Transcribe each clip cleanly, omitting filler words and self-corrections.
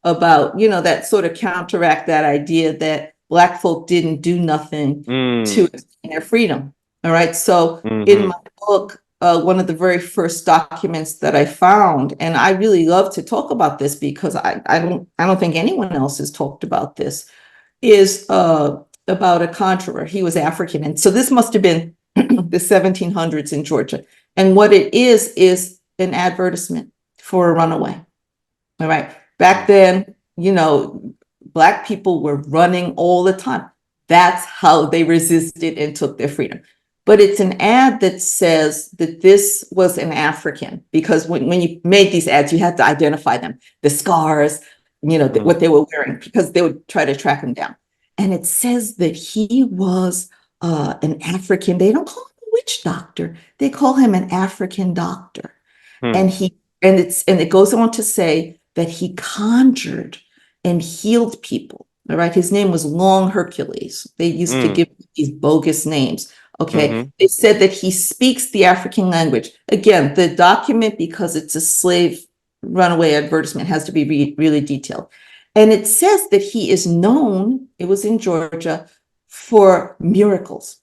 about, that sort of counteract that idea that Black folk didn't do nothing to obtain their freedom. All right. So in my book, one of the very first documents that I found, and I really love to talk about this because I don't think anyone else has talked about this, is about a conjurer. He was African, and so this must have been the 1700s in Georgia. And what it is an advertisement for a runaway. All right. Back then, Black people were running all the time. That's how they resisted and took their freedom. But it's an ad that says that this was an African, because when you made these ads, you had to identify them, the scars, what they were wearing, because they would try to track him down. And it says that he was an African. They don't call him a witch doctor. They call him an African doctor. And it goes on to say that he conjured and healed people. All right. His name was Long Hercules. They used to give these bogus names. Okay. They said that he speaks the African language. Again, the document, because it's a slave runaway advertisement, has to be really detailed. And it says that he is known, it was in Georgia, for miracles.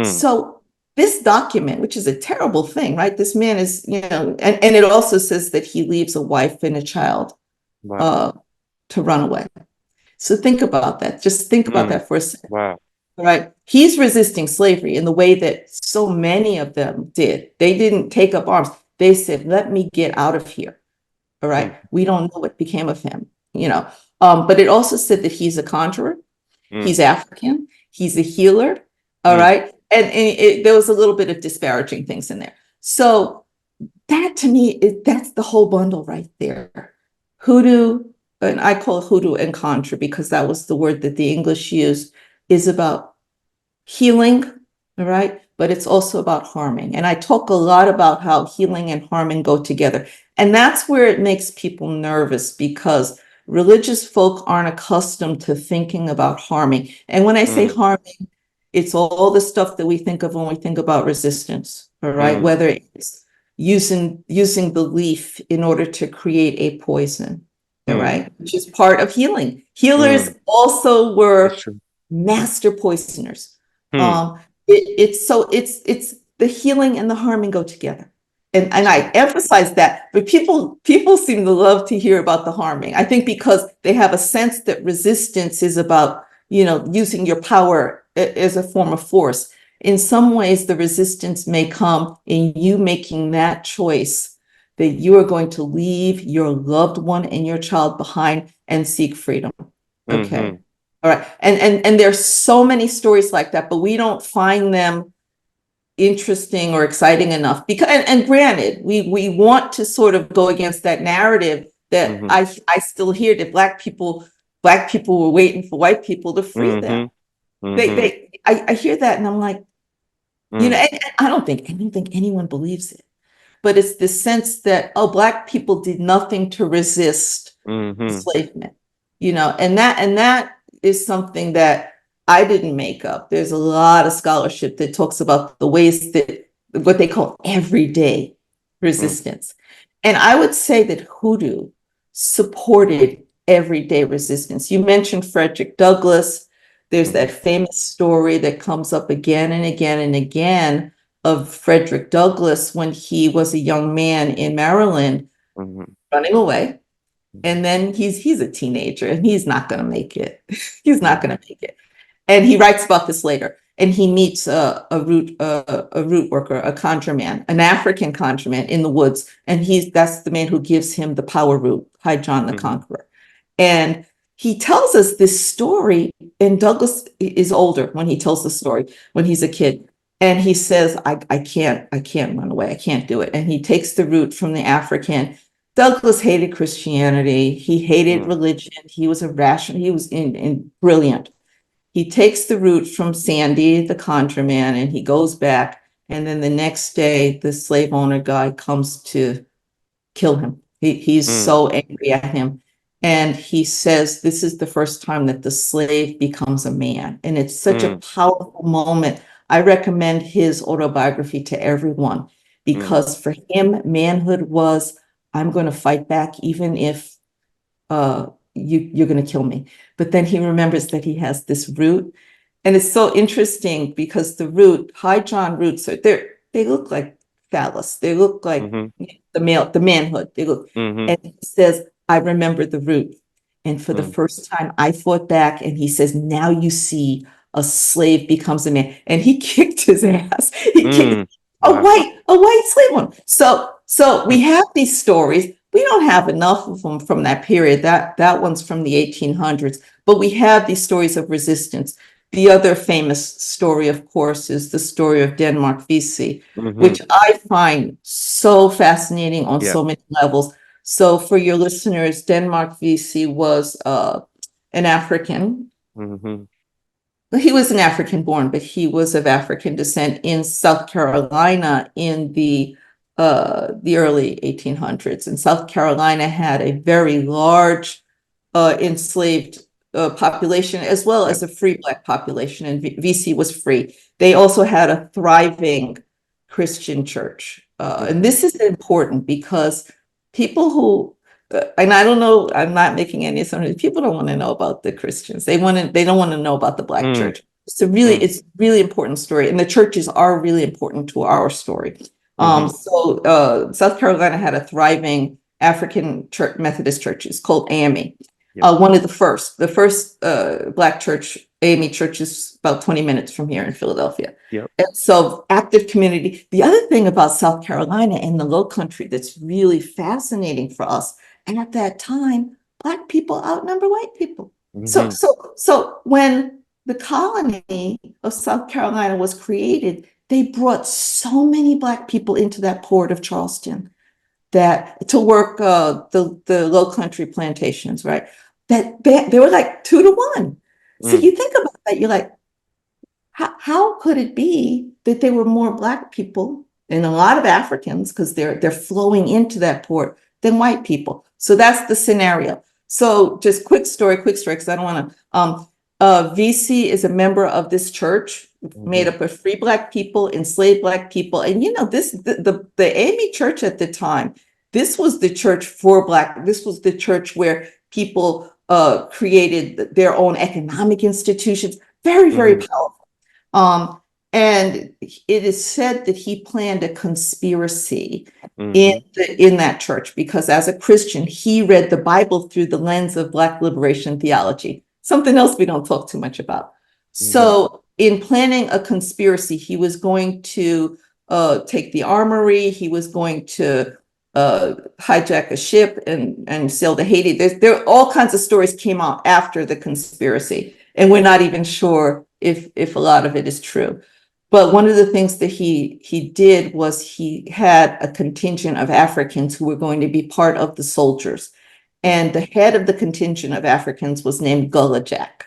So this document, which is a terrible thing, right? This man is, and it also says that he leaves a wife and a child to run away. So think about that. Just think about that for a second. Wow. Right. He's resisting slavery in the way that so many of them did. They didn't take up arms. They said, let me get out of here. All right. We don't know what became of him, but it also said that he's a conjurer. He's African. He's a healer. All right. And there was a little bit of disparaging things in there. So that, to me, that's the whole bundle right there. Hoodoo, and I call it hoodoo and conjure because that was the word that the English used, is about healing, all right? But it's also about harming. And I talk a lot about how healing and harming go together. And that's where it makes people nervous, because religious folk aren't accustomed to thinking about harming. And when I say harming, it's all the stuff that we think of when we think about resistance, all right? Whether it's using the leaf in order to create a poison, all right? Which is part of healing. Healers also were master poisoners. It's the healing and the harming go together. And I emphasize that, but people seem to love to hear about the harming. I think because they have a sense that resistance is about, using your power as a form of force. In some ways, the resistance may come in you making that choice that you are going to leave your loved one and your child behind and seek freedom. Okay. All right. And there's so many stories like that, but we don't find them interesting or exciting enough, because, and granted, we want to sort of go against that narrative that I still hear, that black people were waiting for white people to free them. I hear that and I'm like, and I don't think anyone believes it, but it's the sense that, black people did nothing to resist enslavement, and that is something that I didn't make up. There's a lot of scholarship that talks about the ways that what they call everyday resistance. And I would say that Hoodoo supported everyday resistance. You mentioned Frederick Douglass. There's that famous story that comes up again and again and again of Frederick Douglass when he was a young man in Maryland running away. And then he's a teenager and he's not going to make it. He's not going to make it. And he writes about this later. And he meets a root worker, a conjure man, an African conjure man in the woods. And that's the man who gives him the power root, High John the Conqueror. And he tells us this story, and Douglass is older when he tells the story, when he's a kid. And he says, I can't run away. I can't do it. And he takes the root from the African. Douglass hated Christianity. He hated religion. He was irrational. He was brilliant. He takes the root from Sandy, the conjure man, and he goes back. And then the next day, the slave owner guy comes to kill him. He's so angry at him. And he says, this is the first time that the slave becomes a man. And it's such a powerful moment. I recommend his autobiography to everyone, because for him, manhood was, I'm going to fight back, even if you're going to kill me. But then he remembers that he has this root. And it's so interesting because the root, high John roots, they look like phallus. They look like the manhood. They look, and he says, I remember the root. And for the first time, I fought back. And he says, now you see a slave becomes a man. And he kicked his ass. He kicked a white slave one. So we have these stories. We don't have enough of them from that period. That one's from the 1800s. But we have these stories of resistance. The other famous story, of course, is the story of Denmark Vesey, which I find so fascinating on so many levels. So for your listeners, Denmark Vesey was an African. He was an African born, but he was of African descent in South Carolina in the early 1800s. And South Carolina had a very large enslaved population, as well as a free Black population, and Vesey was free. They also had a thriving Christian church. And this is important because people who, and I don't know, I'm not making any assumptions, people don't want to know about the Christians. They don't want to know about the Black church. It's it's really important story. And the churches are really important to our story. So South Carolina had a thriving African church, Methodist churches called AME. One of the first Black church, AME church, is about 20 minutes from here in Philadelphia. And so active community. The other thing about South Carolina and the Low Country that's really fascinating for us, and at that time, Black people outnumber white people. So when the colony of South Carolina was created, they brought so many Black people into that port of Charleston that to work the Low Country plantations, right? That they were like 2 to 1. So you think about that, you're like, how could it be that there were more Black people and a lot of Africans, because they're flowing into that port, than white people? So that's the scenario. So just quick story, because I don't want to. Vesey is a member of this church made up of free Black people, enslaved Black people, and the AME church at the time. This was the church for Black. This was the church where people created their own economic institutions. Very, very powerful. And it is said that he planned a conspiracy in that church because, as a Christian, he read the Bible through the lens of Black liberation theology. Something else we don't talk too much about. So, in planning a conspiracy, he was going to take the armory. He was going to hijack a ship and sail to Haiti. There all kinds of stories came out after the conspiracy, and we're not even sure if a lot of it is true. But one of the things that he did was he had a contingent of Africans who were going to be part of the soldiers, and the head of the contingent of Africans was named Gullah Jack.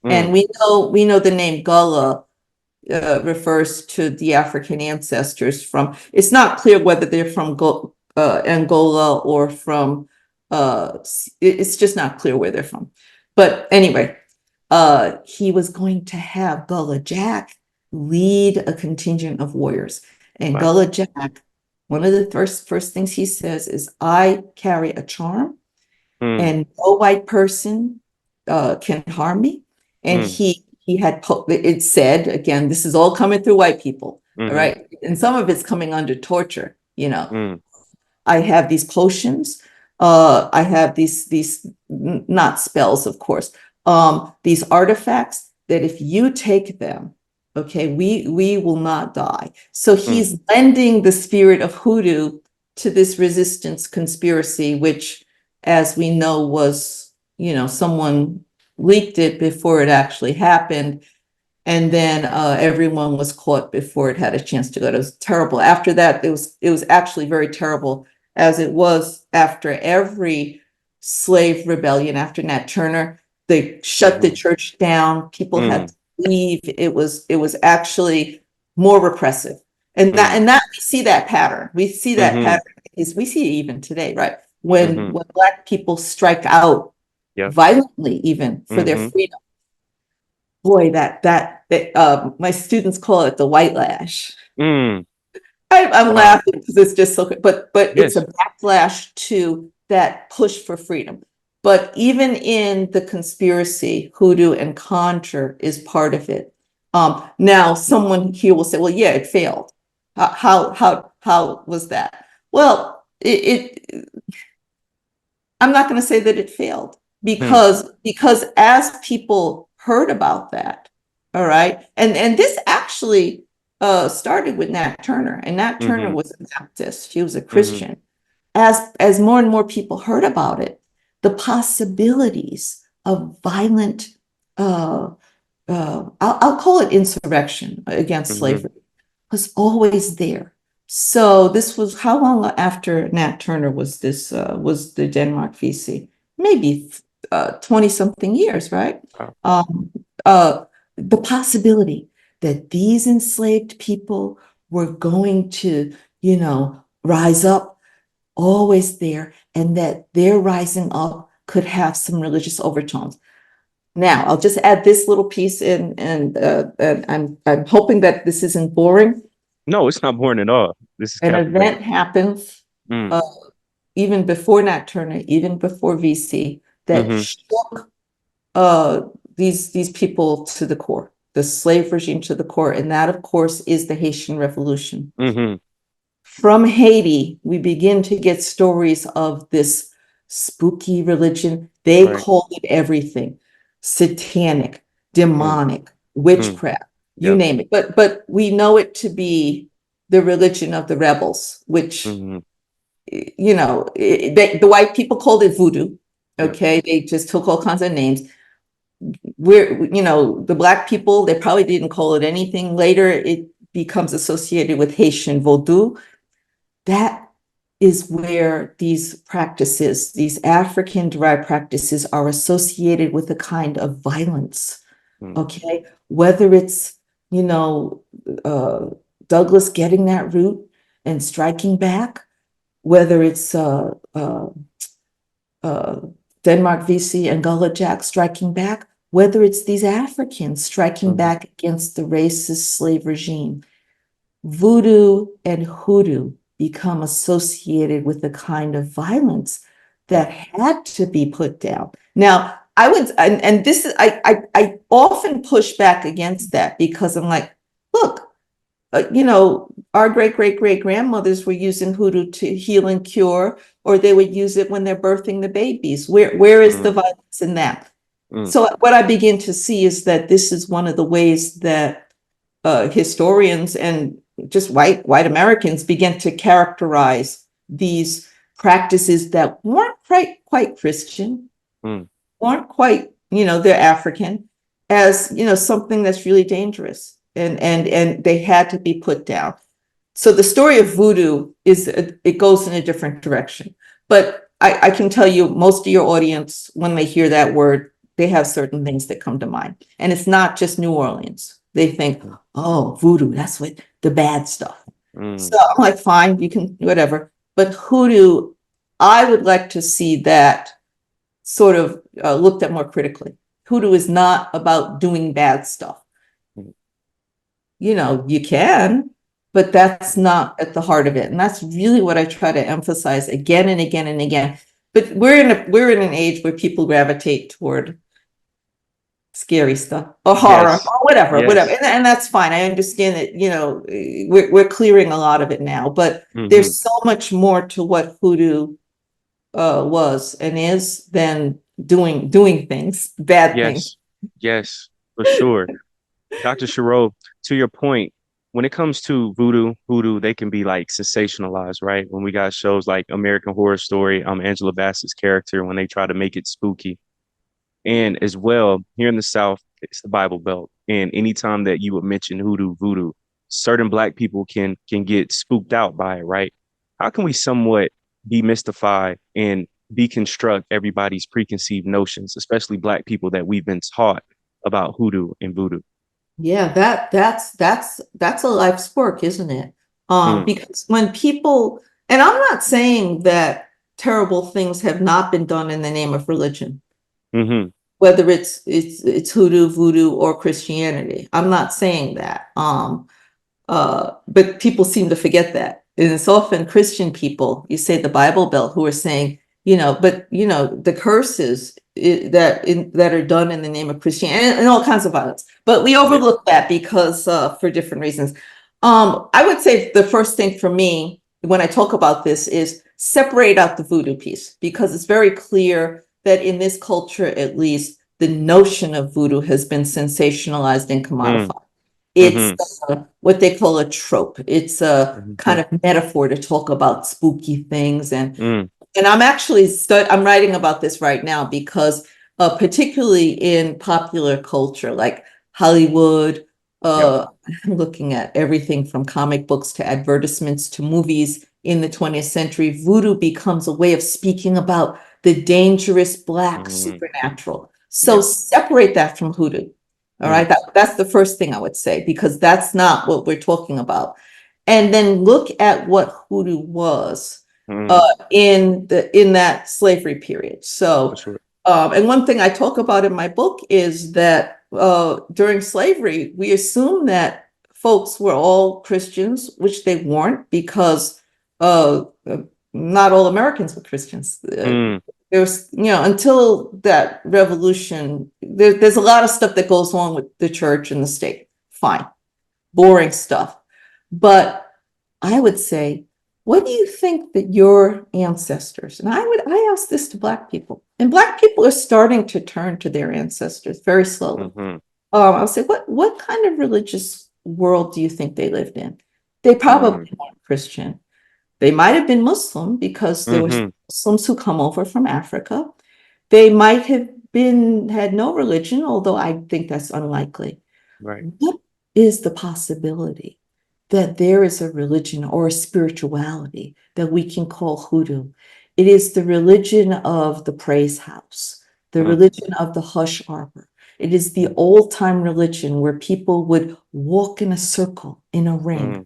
And we know the name Gullah refers to the African ancestors from. It's not clear whether they're from Angola or from. It's just not clear where they're from. But anyway, he was going to have Gullah Jack lead a contingent of warriors, and Gullah Jack. One of the first things he says is, "I carry a charm, and no white person can harm me." And he had, it said, again, this is all coming through white people, right? And some of it's coming under torture, I have these potions, I have these not spells, of course, these artifacts that if you take them, okay, we will not die. So he's lending the spirit of Hoodoo to this resistance conspiracy, which, as we know, was, someone leaked it before it actually happened. And then everyone was caught before it had a chance to go. It was terrible. After that, it was actually very terrible, as it was after every slave rebellion after Nat Turner. They shut the church down. People had to leave. It was actually more repressive. And that we see that pattern. We see that pattern is we see it even today, right? When Black people strike out violently, even for their freedom. Boy, that my students call it the white lash. I'm laughing because it's just so good, but it's a backlash to that push for freedom. But even in the conspiracy, hoodoo and conjure is part of it. Now someone here will say, well, yeah, it failed. How was that? Well, I'm not going to say that it failed because as people heard about that, all right, and this actually started with Nat Turner, and Nat Turner was a Baptist. She was a Christian. As more and more people heard about it, the possibilities of violent, I'll call it insurrection against slavery, was always there. So this was how long after Nat Turner was this was the Denmark Vesey? Maybe 20 something years, right? The possibility that these enslaved people were going to, rise up, always there, and that their rising up could have some religious overtones. Now, I'll just add this little piece in, and I'm hoping that this isn't boring. No, it's not boring at all. This is An captivating. event happens even before Nat Turner, even before VC, that shook these people to the core, the slave regime to the core, and that, of course, is the Haitian Revolution. From Haiti, we begin to get stories of this spooky religion. They called it everything: satanic, demonic, witchcraft, you name it. But we know it to be the religion of the rebels, which, the white people called it voodoo. Okay, they just took all kinds of names. The Black people, they probably didn't call it anything. Later, it becomes associated with Haitian Vodou. That is where these practices, these African-derived practices, are associated with a kind of violence. Okay, whether it's Douglas getting that root and striking back, whether it's Denmark Vesey and Gullah Jack striking back, whether it's these Africans striking back against the racist slave regime. Voodoo and hoodoo become associated with a kind of violence that had to be put down. Now, I often push back against that because I'm like, look, our great-great-great-grandmothers were using hoodoo to heal and cure, or they would use it when they're birthing the babies. Where is the violence in that? So what I begin to see is that this is one of the ways that historians and just white Americans begin to characterize these practices that weren't quite Christian, weren't quite, they're African, as something that's really dangerous, and they had to be put down. So the story of voodoo it goes in a different direction. But I can tell you, most of your audience, when they hear that word, they have certain things that come to mind, and it's not just New Orleans. They think, oh, voodoo, that's what the bad stuff. So I'm like, fine, you can, whatever. But hoodoo, I would like to see that sort of looked at more critically. Hoodoo is not about doing bad stuff. You can, but that's not at the heart of it. And that's really what I try to emphasize again and again and again. But we're in an age where people gravitate toward scary stuff or horror or whatever. And that's fine. I understand that, we're clearing a lot of it now, but there's so much more to what hoodoo was and is than doing things, bad things. Yes, for sure. Dr. Chireau, to your point, when it comes to hoodoo, they can be like sensationalized, right? When we got shows like American Horror Story, Angela Bassett's character, when they try to make it spooky. And as well, here in the South, it's the Bible Belt. And anytime that you would mention hoodoo, voodoo, certain Black people can get spooked out by it, right? How can we somewhat demystify and deconstruct everybody's preconceived notions, especially Black people that we've been taught about hoodoo and voodoo? Yeah, that's a life's work, isn't it? Because when people, and I'm not saying that terrible things have not been done in the name of religion. Whether it's hoodoo, voodoo, or Christianity. I'm not saying that. But people seem to forget that. And it's often Christian people, you say the Bible Belt, who are saying but the curses that are done in the name of Christianity and all kinds of violence. But we overlook that because for different reasons. I would say the first thing for me when I talk about this is separate out the voodoo piece, because it's very clear that in this culture, at least, the notion of voodoo has been sensationalized and commodified. It's what they call a trope. It's a kind of metaphor to talk about spooky things. And I'm writing about this right now because particularly in popular culture, like Hollywood, I'm looking at everything from comic books to advertisements to movies in the 20th century, voodoo becomes a way of speaking about the dangerous Black supernatural. So separate that from hoodoo. All right, that's the first thing I would say, because that's not what we're talking about. And then look at what hoodoo was in that slavery period. So, and one thing I talk about in my book is that during slavery, we assume that folks were all Christians, which they weren't, because not all Americans were Christians. There's, until that revolution, there's a lot of stuff that goes on with the church and the state. Fine, boring stuff. But I would say, what do you think that your ancestors, and I ask this to Black people, and Black people are starting to turn to their ancestors very slowly. I'll say, what kind of religious world do you think they lived in? They probably weren't Christian. They might have been Muslim because there were Muslims who come over from Africa. They might have had no religion, although I think that's unlikely. What is the possibility that there is a religion or a spirituality that we can call hoodoo? It is the religion of the praise house, the religion of the hush arbor. It is the old time religion where people would walk in a circle in a ring.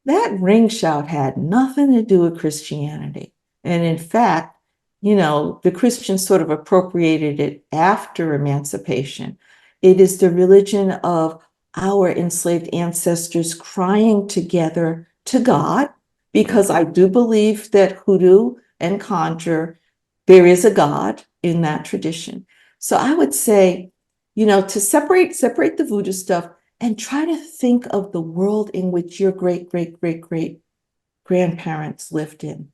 That ring shout had nothing to do with Christianity. And in fact, the Christians sort of appropriated it after emancipation. It is the religion of our enslaved ancestors crying together to God, because I do believe that hoodoo and conjure, there is a God in that tradition. So I would say, to separate the voodoo stuff and try to think of the world in which your great, great, great, great grandparents lived in.